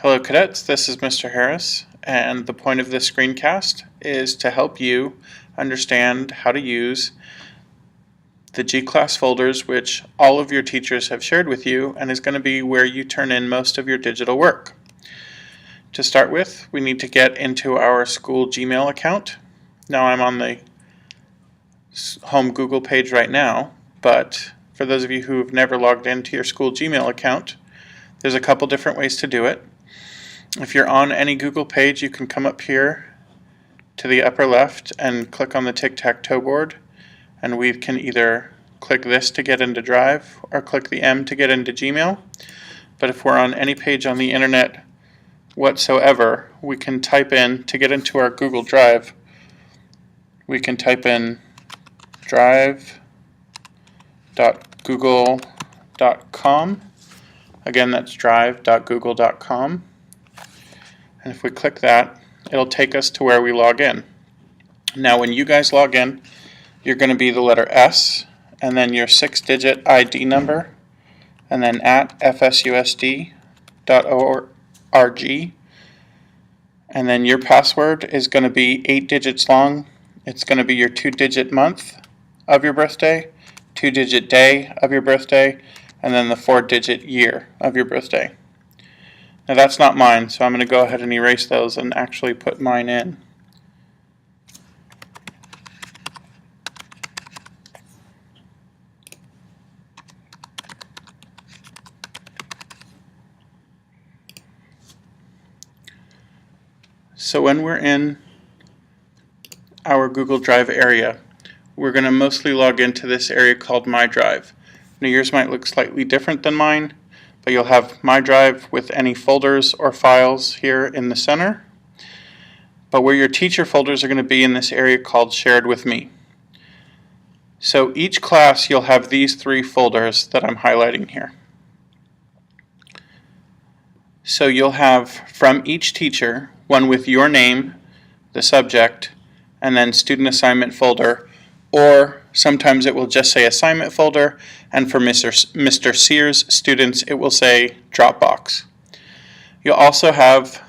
Hello cadets, this is Mr. Harris, and the point of this screencast is to help you understand how to use the G-Class folders, which all of your teachers have shared with you and is going to be where you turn in most of your digital work. To start with, we need to get into our school Gmail account. Now I'm on the home Google page right now, but for those of you who have never logged into your school Gmail account, there's a couple different ways to do it. If you're on any Google page, you can come up here to the upper left and click on the tic-tac-toe board, and we can either click this to get into Drive or click the M to get into Gmail. But if we're on any page on the internet whatsoever, we can type in, to get into our Google Drive, we can type in drive.google.com. Again, that's drive.google.com. And if we click that, it'll take us to where we log in. Now when you guys log in, you're going to be the letter S, and then your 6-digit ID number, and then at fsusd.org, and then your password is going to be 8 digits long. It's going to be your 2-digit month of your birthday, 2-digit day of your birthday, and then the 4-digit year of your birthday. Now that's not mine, so I'm going to go ahead and erase those and actually put mine in. So when we're in our Google Drive area, we're going to mostly log into this area called My Drive. Now yours might look slightly different than mine, but you'll have My Drive with any folders or files here in the center. But where your teacher folders are going to be in this area called Shared with Me. So each class you'll have these 3 folders that I'm highlighting here. So you'll have from each teacher one with your name, the subject, and then student assignment folder, or sometimes it will just say assignment folder, and for Mr. Sears students it will say Dropbox. You'll also have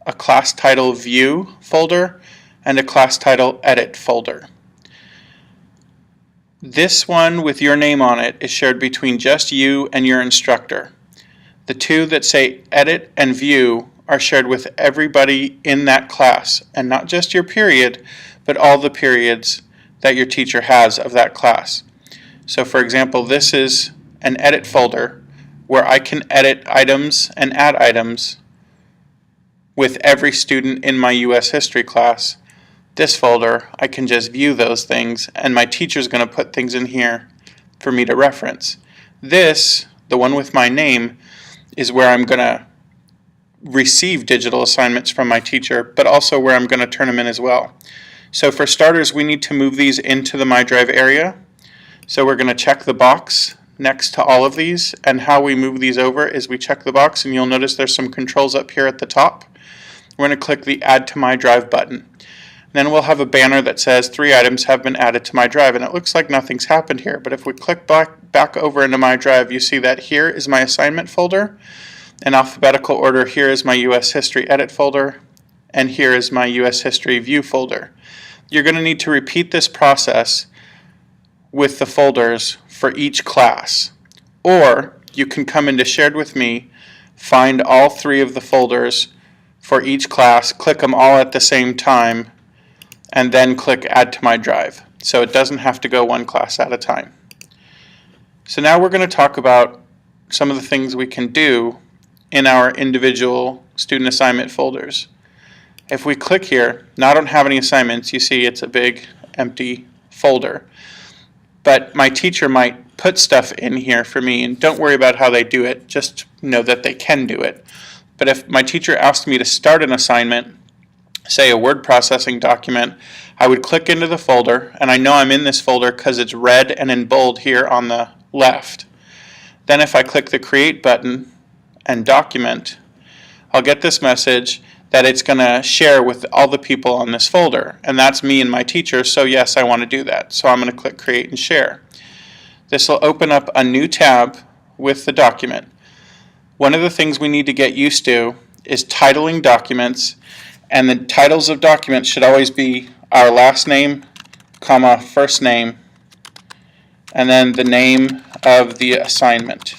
a class title view folder and a class title edit folder. This one with your name on it is shared between just you and your instructor. The 2 that say edit and view are shared with everybody in that class, and not just your period, but all the periods that your teacher has of that class. So for example, this is an edit folder where I can edit items and add items with every student in my US history class. This folder, I can just view those things, and my teacher's going to put things in here for me to reference. This, the one with my name, is where I'm going to receive digital assignments from my teacher, but also where I'm going to turn them in as well. So for starters, we need to move these into the My Drive area. So we're going to check the box next to all of these, and how we move these over is we check the box, and you'll notice there's some controls up here at the top. We're going to click the Add to My Drive button. Then we'll have a banner that says 3 items have been added to My Drive, and it looks like nothing's happened here, but if we click back over into My Drive, you see that here is my assignment folder. In alphabetical order, here is my US History Edit folder, and here is my US History View folder. You're going to need to repeat this process with the folders for each class. Or you can come into Shared with Me, find all 3 of the folders for each class, click them all at the same time, and then click Add to My Drive. So it doesn't have to go one class at a time. So now we're going to talk about some of the things we can do in our individual student assignment folders. If we click here, now I don't have any assignments. You see it's a big empty folder. But my teacher might put stuff in here for me, and don't worry about how they do it, just know that they can do it. But if my teacher asked me to start an assignment, say a word processing document, I would click into the folder, and I know I'm in this folder because it's red and in bold here on the left. Then if I click the Create button and Document, I'll get this message that it's going to share with all the people on this folder, and that's me and my teacher, so yes, I want to do that. So I'm going to click Create and Share. This will open up a new tab with the document. One of the things we need to get used to is titling documents, and the titles of documents should always be our last name, comma, first name, and then the name of the assignment.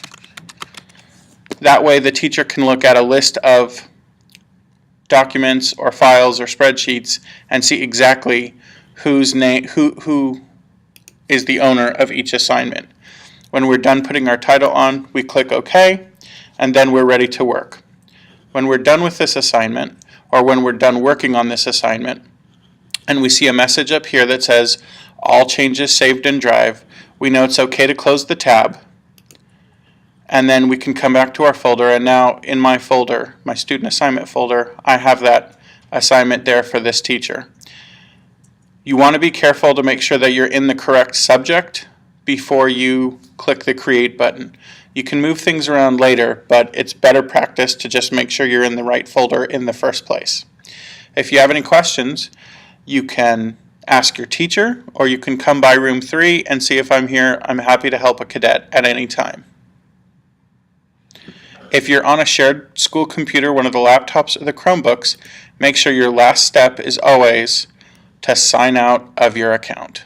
That way the teacher can look at a list of documents or files or spreadsheets and see exactly whose name, who is the owner of each assignment. When we're done putting our title on, we click OK, and then we're ready to work. When we're done with this assignment, or when we're done working on this assignment, and we see a message up here that says all changes saved in Drive, we know it's okay to close the tab, and then we can come back to our folder, and now in my folder, my student assignment folder, I have that assignment there for this teacher. You want to be careful to make sure that you're in the correct subject before you click the Create button. You can move things around later, but it's better practice to just make sure you're in the right folder in the first place. If you have any questions, you can ask your teacher, or you can come by room 3 and see if I'm here. I'm happy to help a cadet at any time. If you're on a shared school computer, one of the laptops or the Chromebooks, make sure your last step is always to sign out of your account.